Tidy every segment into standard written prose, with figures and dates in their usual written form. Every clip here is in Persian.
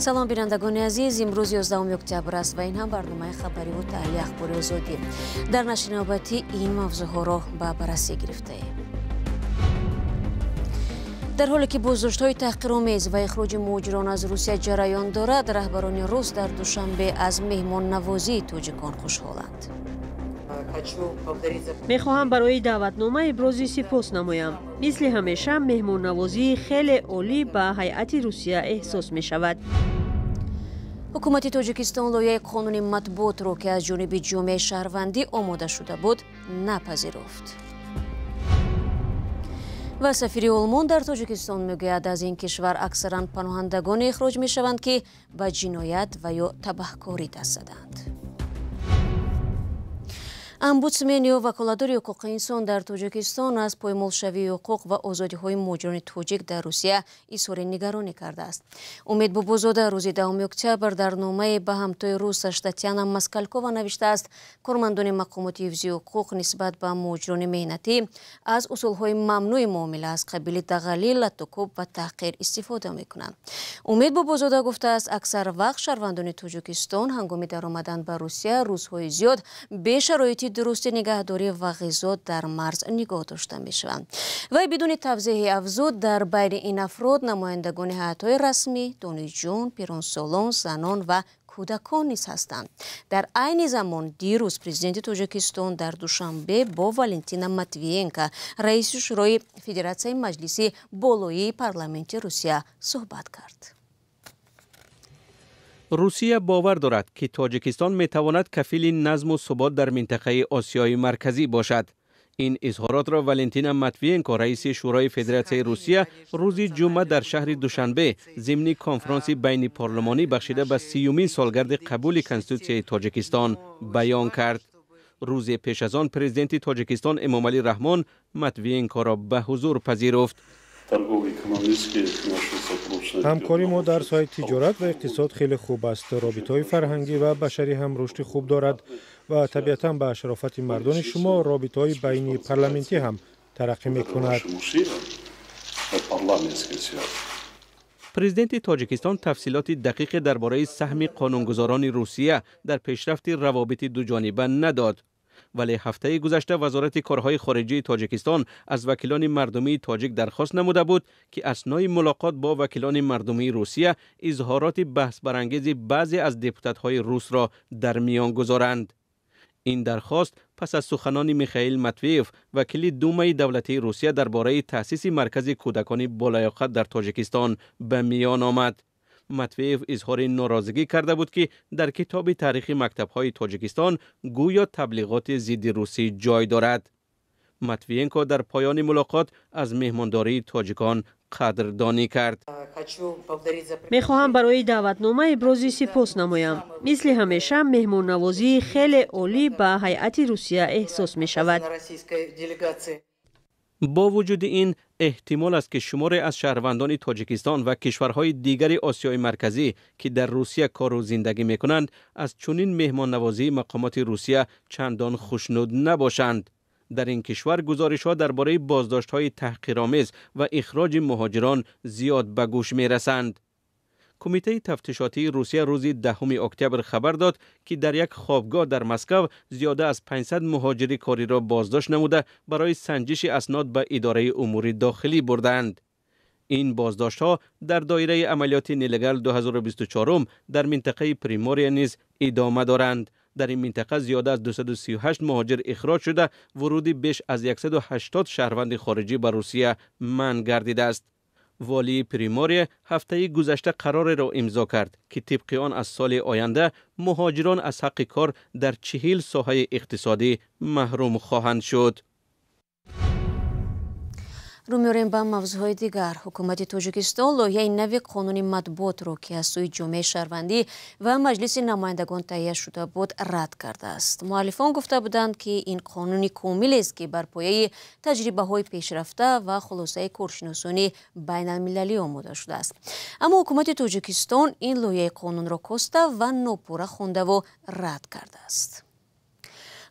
салом бинандагони азиз, имрӯз 11 октябр аст ва ин ҳам барномаи хабариву таҳлили ахбори озодӣ. дар нашри навбатӣ ин мавзӯъҳоро ба баррасӣ гирифтаем. дар ҳоле ки боздоштҳои таҳқиромез ва ихроҷи муҳоҷирон аз Русия ҷараён дорад, раҳбарони рус дар душанбе аз меҳмоннавозии тоҷикон хушҳоланд. мехоҳам барои даъватнома ибрози сипос намоям. мисли ҳамеша меҳмоннавозии хеле олӣ ба ҳайати Русия эҳсос мешавад. ҳукумати тоҷикистон лоиҳаи қонуни матбуотро, ки аз ҷониби ҷомеаи шаҳрвандӣ омода шуда буд, напазируфт. ва сафири олмон дар тоҷикистон мегӯяд, аз ин кишвар аксаран паноҳандагоне ихроҷ мешаванд, ки ба ҷиноят ва ё табаҳкорӣ даст заданд. омбудсмен ё ваколатдори ҳуқуқи инсон дар тоҷикистон аз поймолшавии ҳуқуқ ва озодиҳои муҳоҷирони тоҷик дар Русия изҳори нигаронӣ кардааст. Умед Бобозода рӯзи 10 октябр дар номае ба ҳамтои русаш Татьяна Москалькова навиштааст, кормандони мақомоти ҳифзи ҳуқуқ нисбат ба муҳоҷирони меҳнатӣ аз усулҳои мамнӯи муомила аз қабили дағалӣ, латтукуб ва таҳқир истифода мекунанд. Умед Бобозода гуфтааст, аксар вақт шаҳрвандони Тоҷикистон ҳангоми даромадан ба Русия рӯзҳои зиёд бе шароити дурусти нигаҳдорӣ ва ғизо дар марз нигоҳ дошта мешаванд. Вай бидуни тавзеҳи афзуд дар байни ин афрод намояндагони ҳайатҳои расмӣ, донишҷӯён, пиронсолон, занон ва кӯдакон низ ҳастанд. Дар айни замон дирӯз президенти Тоҷикистон дар Душанбе бо Валентина Матвиенко, раиси шӯрои Федератсияи маҷлиси болоии парламенти Русия суҳбат кард. روسیه باور دارد که تاجیکستان میتواند کفیل نظم و ثبات در منطقه آسیای مرکزی باشد. این اظهارات را ولنتینا ماتویینکو، رئیس شورای فدراسیای روسیه، روز جمعه در شهر دوشنبه ضمن کنفرانس بین پارلمانی بخشیده به 30مین سالگرد قبول کنستیتوسیای تاجیکستان بیان کرد. روز پیش از آن پرزیدنت تاجیکستان امامعلی رحمان ماتویینکو را به حضور پذیرفت. همکاری ما در ساحه تجارت و اقتصاد خیلی خوب است. رابطه‌های فرهنگی و بشری هم رشد خوب دارد و طبیعتاً به شرافت مردان شما رابطه‌های بین پارلمانتی هم ترقی می‌کند. پرزیدنت تاجیکستان تفصیلات دقیق درباره سهم قانونگذاران روسیه در پیشرفت روابط دوجانبه نداد. ولی هفته گذشته وزارت کارهای خارجی تاجیکستان از وکیلان مردمی تاجیک درخواست نموده بود که اثنای ملاقات با وکیلان مردمی روسیه اظهارات بحث برانگیز بعضی از دپوتات‌های روس را در میان گذارند. این درخواست پس از سخنان میخائیل ماتویف، وکیل دومای دولتی روسیه درباره تأسیس مرکز کودکان بالایاقت در تاجیکستان به میان آمد. ماتویف اظهار ناراضگی کرده بود که در کتاب تاریخ مکتب‌های تاجیکستان گویا تبلیغات ضد روسی جای دارد. ماتویینکو در پایان ملاقات از مهمانداری تاجیکان قدردانی کرد. میخواهم برای دعوتنامه ابراز سپاس نمایم. مثل همیشه مهمان‌نوازی خیلی عالی به هیئت روسیه احساس می شود. با وجود این احتمال است که شماری از شهروندان تاجیکستان و کشورهای دیگر آسیای مرکزی که در روسیه کار و زندگی می کنند از چنین مهمان نوازی مقامات روسیه چندان خوشنود نباشند. در این کشور گزارش‌ها درباره بازداشت‌های تحقیرآمیز و اخراج مهاجران زیاد به گوش می‌رسند. کمیته تفتیشاتی روسیه روز 10 اکتبر خبر داد که در یک خوابگاه در مسکو زیاده از 500 مهاجر کاری را بازداشت نموده برای سنجش اسناد به اداره امور داخلی بردند. این بازداشت‌ها در دایره عملیات نیلگال 2024 در منطقه پریموریا نیز ادامه دارند. در این منطقه زیاده از 238 مهاجر اخراج شده، ورودی بیش از 180 شهروند خارجی به روسیه منع گردیده است. والی پریموریا هفته گذشته قرار را امضا کرد که طبق آن از سال آینده مهاجران از حق کار در 40 ساحه اقتصادی محروم خواهند شد. رو می‌آوریم به موضوعهای دیگر. حکومت تاجیکستان لایحه نوی قانون مطبوعات را که از سوی جامعه شهروندی و مجلس نمایندگان تهیه شده بود رد کرده است. مؤلفان گفته بودند که این قانون کامل است که بر پایه تجربه‌های پیشرفته و خلاصه کارشناسانی بین المللی آماده شده است. اما حکومت تاجیکستان این لایحه قانون را کاسته و ناپوره خوانده و رد کرده است.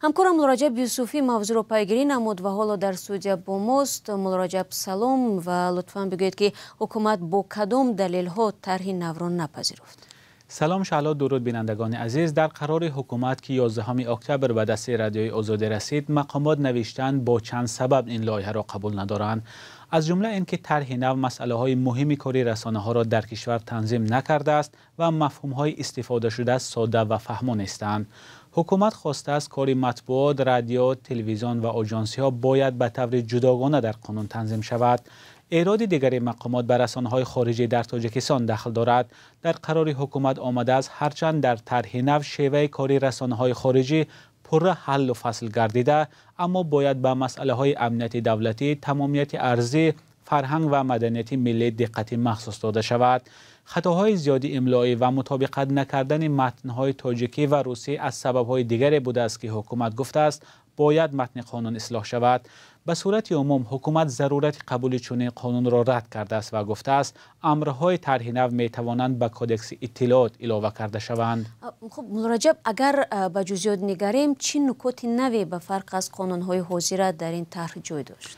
ҳамкорам мулроҷаб юсуфӣ мавзӯъро пайгирӣ намуд ва ҳоло дар студия бо мост. мулроҷаб салом ва лутфан бигӯед ки ҳукумат бо кадом далелҳо тарҳи навро напазируфт? سلام شهلا، درود بینندگان عزیز. در قرار حکومت که 11 اکتبر به دست رادیوی آزادی رسید، مقامات نوشتند با چند سبب این لایحه را قبول ندارند. از جمله اینکه طرح نو مسئله های مهمی کاری رسانه ها را در کشور تنظیم نکرده است و مفهوم های استفاده شده ساده و فهمان نیستند. حکومت خواسته است کاری مطبوعات، رادیو، تلویزیون و آژانسی ها باید به طور جداگانه در قانون تنظیم شود. ایراد دیگر مقامات بر رسانه‌های خارجی در تاجیکستان دخل دارد. در قرار حکومت آمده است هرچند در طرح نو شیوه کاری رسانه‌های خارجی پر حل و فصل گردیده، اما باید به مسئله‌های امنیت دولتی، تمامیت ارضی، فرهنگ و مدنیت ملی دقت مخصوص داده شود. خطاهای زیادی املایی و مطابقت نکردن متن‌های تاجیکی و روسی از سبب‌های دیگری بوده است که حکومت گفته است باید متن قانون اصلاح شود. به صورت عموم حکومت ضرورت قبول چنین قانون را رد کرده است و گفته است امرهای طرح نو می توانند به کدکس اطلاعات علاوه کرده شوند. خب ملرجب، اگر به جزئیات نگریم چه نکات نوی به فرق از قانون‌های حاضر در این طرح جای داشت؟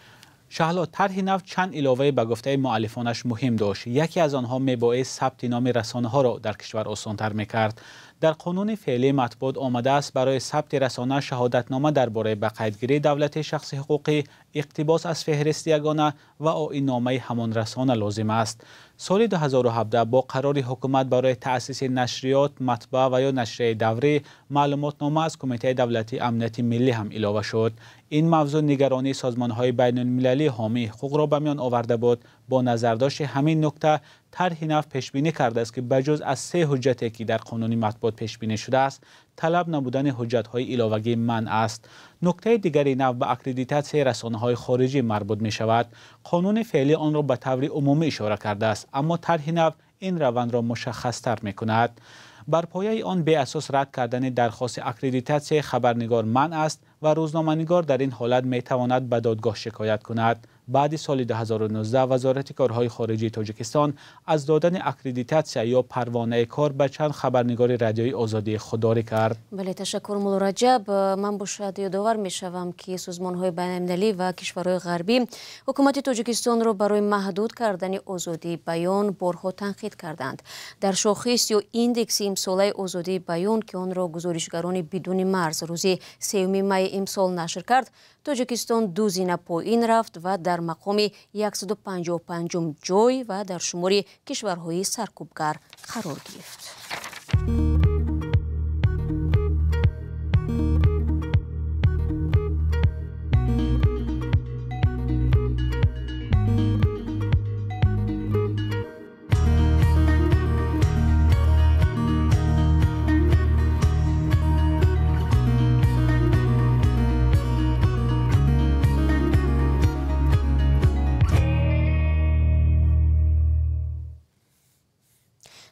شهلا، طرح نو چند علاوه به گفته مؤلفانش مهم داشت. یکی از آنها میبایست ثبت نام رسانه ها را در کشور آسان‌تر میکرد. در قانون فعلی مطبوعات آمده است برای ثبت رسانه شهادتنامه درباره بقیدگیری دولت شخص حقوقی، اقتباس از فهرست یگانه و آیین‌نامه همان رسانه لازم است. سال 2017 با قرار حکومت برای تأسیس نشریات، مطبع و یا نشریه دوری، معلوماتنامه از کمیته دولتی امنیت ملی هم علاوه شد. این موضوع نگرانی سازمان‌های بین‌المللی حامی حقوق را به میان آورده بود. با نظرداشت همین نکته، طرح نو پیش بینی کرده است که بجز از 3 حجتی که در قانون مطبوعات پیش بینی شده است، طلب نبودن حجت‌های علاوه‌ای منع است. نکته دیگری نو به اکریدیتاسیون رسانه‌های خارجی مربوط می شود. قانون فعلی آن را به طور عمومی اشاره کرده است، اما طرح نو این روند را مشخص‌تر می کند. بر پایه آن به اساس رد کردن درخواست اکریدیتاسیون خبرنگار منع است و روزنامه‌نگار در این حالت می تواند به دادگاه شکایت کند. بعد سال 2019 وزارت کارهای خارجی تاجیکستان از دادن اکریدیتاسیون یا پروانه کار به چند خبرنگار رادیوی آزادی خودداری کرد. بله، تشکر ملرجب. من با شاهد یادآور می شوم که سازمان‌های بین‌المللی و کشورهای غربی حکومت تاجیکستان را برای محدود کردن آزادی بیان بارها تنقید کردند. در شاخص یا ایندکس امساله آزادی بیان که آن را گزارشگران بدون مرز روزی 3 می امسال نشر کرد، تاجیکستان 2 زینه پایین رفت و در مقام 155 جای و در شمار کشورهای سرکوبگر قرار گرفت.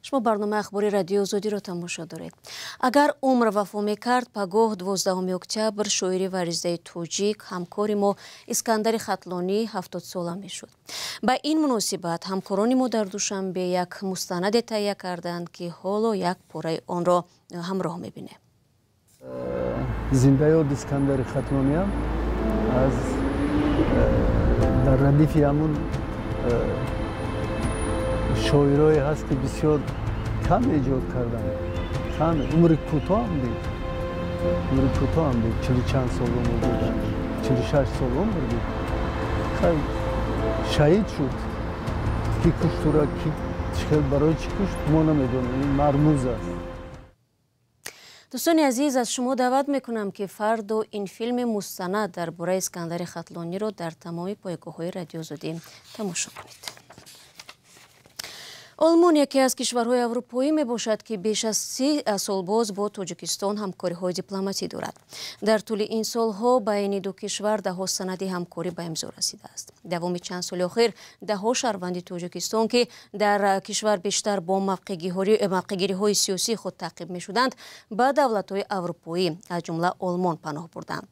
شما برنامه اخباری رادیو آزادی را تماشا دارید. اگر عمر وفا میکرد پگاه 12 اکتبر شاعر ورزیده توجیک همکار ما اسکندر خطلانی 70 ساله میشد. با این مناسبت همکاران ما در دوشنبه یک مستند تهیه کردند که حالا یک پاره آن را همراه میبینه. زنده یاد اسکندر خطلانی هم از در ردیف همون شاعرایی هست که بسیار کم ایجاد کردن. کم عمر کوتاه هم دید. 40 چند سال عمر بودن. 46 سال عمر بود. خیلی شهید شد. کی کشت را کی چکل برای چی کشت ما نمیدونیم. این مرموز است. دوستان عزیز، از شما دعوت میکنم که فردا این فیلم مستند درباره اسکندر خطلانی رو در تمام پایگاه‌های رادیو آزادی تماشا کنید. آلمان یکی از کشورهای اروپایی می باشد که بیش از 30 سال باز با تاجیکستان همکاری های دیپلماتی دارد. در طول این سالها بین دو کشور ده‌ها سند همکاری به امضا رسیده است. دوام چند سال اخیر ده‌ها شهروند تاجیکستان که در کشور بیشتر با موقع‌گیری های سیاسی خود تعقیب می شدند به دولت های اروپایی از جمله آلمان پناه بردند.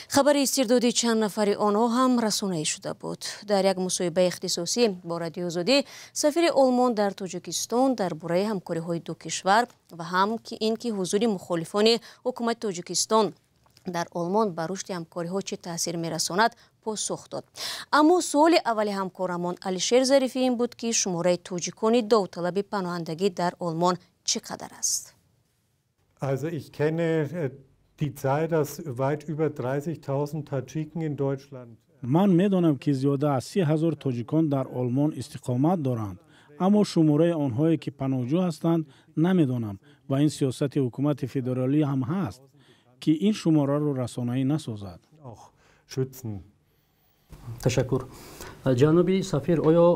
خبر استرداد چند نفر آنها هم رسانه‌ای شده بود. در یک مصاحبه اختصاصی با رادیو آزادی سفیر آلمان در تاجیکستان درباره همکاری‌های دو کشور و هم که اینکه حضور مخالفان حکومت تاجیکستان در آلمان به رشد همکاری‌ها چه تاثیر می‌رساند پاسخ داد. اما سوال اولی همکارمان علیشیر ظریفی این بود که شماره تاجیکان داوطلب پناهندگی در آلمان چقدر است؟ Also ich kenne die Zahl, dass weit über 30.000 Tadschiken in Deutschland. من می‌دانم که زیاده از 30,000 تاجیکان در آلمان استقامت دارند. اما شماره آنهایی که پناهجو هستند نمی‌دانم و این سیاست حکومت فدرالی هم هست که این شماره را رسانه‌ای نسازد. تشکر. جناب سفیر، آیا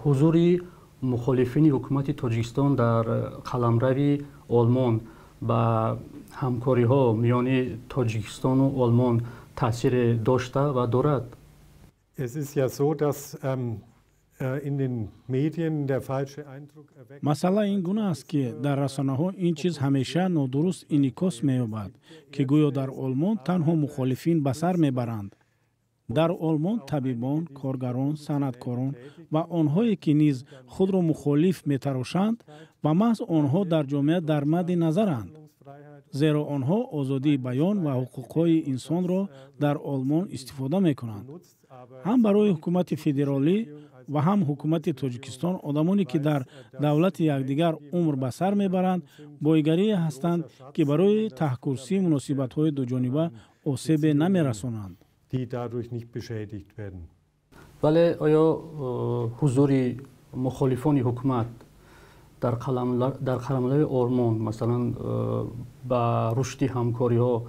حضور مخالفین حکومت تاجیکستان در قلمرو آلمان با همکاری‌ها میان تاجیکستان و آلمان تاثیر داشته و دارد؟ Es ist ja so, dass in den Medien der falsche Eindruck erweckt. مسئله این گونه است که در رسانه‌ها این چیز همیشه نادرست انعکاس می‌یابد که گویا در آلمان تنها مخالفین به سر میبرند. در آلمان طبیبان، کارگران، صنعتکاران و آنهایی که نیز خود را مخالف می‌تراشند و محض آنها در جامعه در مد نظرند. زیرا آنها آزادی بیان و حقوق‌های انسان را در آلمان استفاده می‌کنند. هم برای حکومت فدرالی و هم حکومت تاجیکستان آدمانی که در دولت یکدیگر عمر به سر میبرند بایگری هستند که برای تحکرسی مناسبت‌های دو جانبه آسیب نمی‌رسانند. ولی آیا حضور مخالفان حکومت در قلمرو آلمان مثلا با رشد همکاری‌ها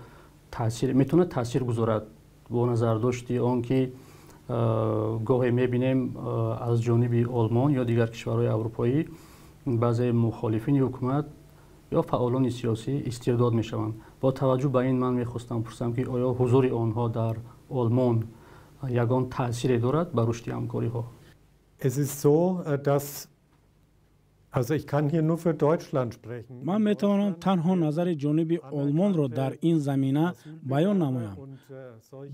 میتونه تاثیر گذارد؟ با نظر داشتی آن که گاهی میبینیم از جانب آلمان یا دیگر کشورهای اروپایی بعضی مخالفین حکومت یا فعالان سیاسی استرداد میشوند. با توجه به این من میخواستم پرسم که آیا حضور آنها در آلمان یگان تاثیر دارد بر رشد همکاری‌ها؟ Es ist so, dass Also ich kann hier nur für Deutschland sprechen. من میتوانم تنها نظر جانب آلمان را در این زمینه بیان نمایم.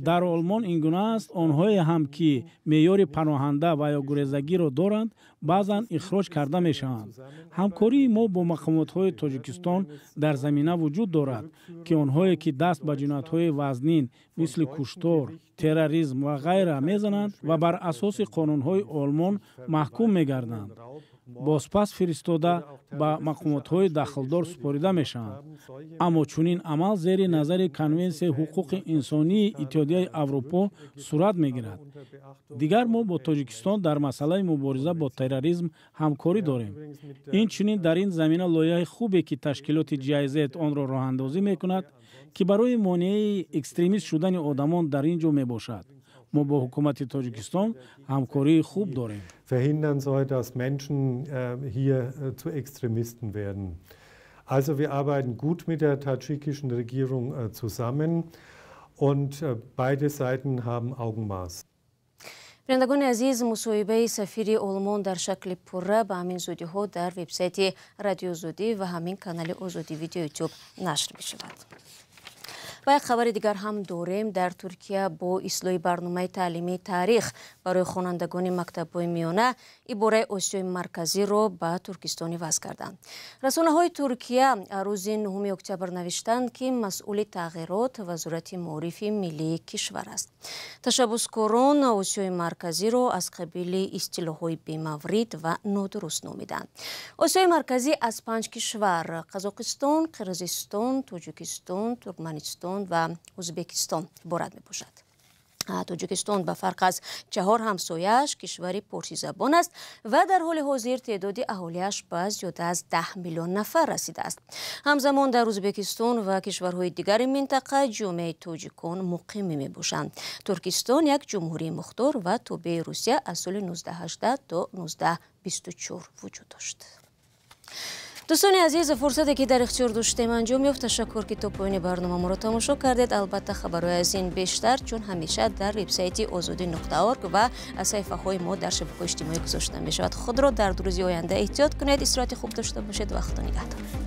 در آلمان این گونه است آنهایی هم که معیار پناهنده و یا گریزگی را دارند بعضا اخراج کرده میشوند. همکاری ما با مقامات تاجیکستان در زمینه وجود دارد که آنهایی که دست به جنایت‌های وزنین مثل کشتار، تروریسم و غیره میزنند و بر اساس قانون‌های آلمان محکوم میگردند. بازپس فرستاده به مقامات‌های داخلدار سپاریده میشوند. اما چنین عمل زیر نظر کنونسیون حقوق انسانی اتحادیه اروپا صورت میگیرد. دیگر ما با تاجیکستان در مسئله مبارزه با تروریسم همکاری داریم. این چنین در این زمینه لایحه خوبی که تشکیلات جایزه آن را راه اندازی میکند که برای مانع اکستریمیست شدن آدمان در اینجا میباشد. ما با حکومت تاجیکستان همکاری خوب داریم. Verhindern soll, dass Menschen hier zu Extremisten werden. Also wir arbeiten gut mit der tadschikischen Regierung zusammen und beide Seiten haben Augenmaß. بینندگان عزیز، مصاحبه سفیر آلمان در شکل پره به همین زودی ها در وبسایت رادیو زودی و همین کانال آزادی ویدیو یوتیوب نشر می شود. و یک خبر دیگر هم داریم. در ترکیه با اصلاح برنامه تعلیمی تاریخ برای خوانندگان مکتب‌های میانه عباره آسیای مرکزی را به ترکستانی وضع کردند. رسانه‌های ترکیه روز 9 اکتبر نوشتند که مسئول تغییرات وزارت معارف ملی کشور است. تشبسکاران آسیای مرکزی را از قبیل اصطلاح‌های بی‌مورد و نادرست نامیدند. آسیای مرکزی از 5 کشور قزاقستان، قرقیزستان، تاجیکستان، ترکمنستان و ازبکستان عبارت می باشد. تاجیکستان به فرق از 4 همسایه‌اش کشوری پارسی زبان است و در حال حاضر تعداد اهالیش به زیاده از 10 میلیون نفر رسیده است. همزمان در ازبکستان و کشورهای دیگر منطقه جامعه تاجیکان مقیم می باشند. ترکستان یک جمهوری مختار و تابع روسیه از سال 1918 تا 1924 وجود داشت. دوستان عزیز، فرصتی که در اختیار داشتیم انجام یافت. تشکر که تا پایان برنامه ما را تماشا کردید. البته خبرهای از این بیشتر چون همیشه در وبسایت azadi.org و از صفحه‌های ما در شبکه‌های اجتماعی گذاشته می شود. خود را در 2 روز آینده احتیاط کنید. استراحت خوب داشته باشید. وقت نگهدار.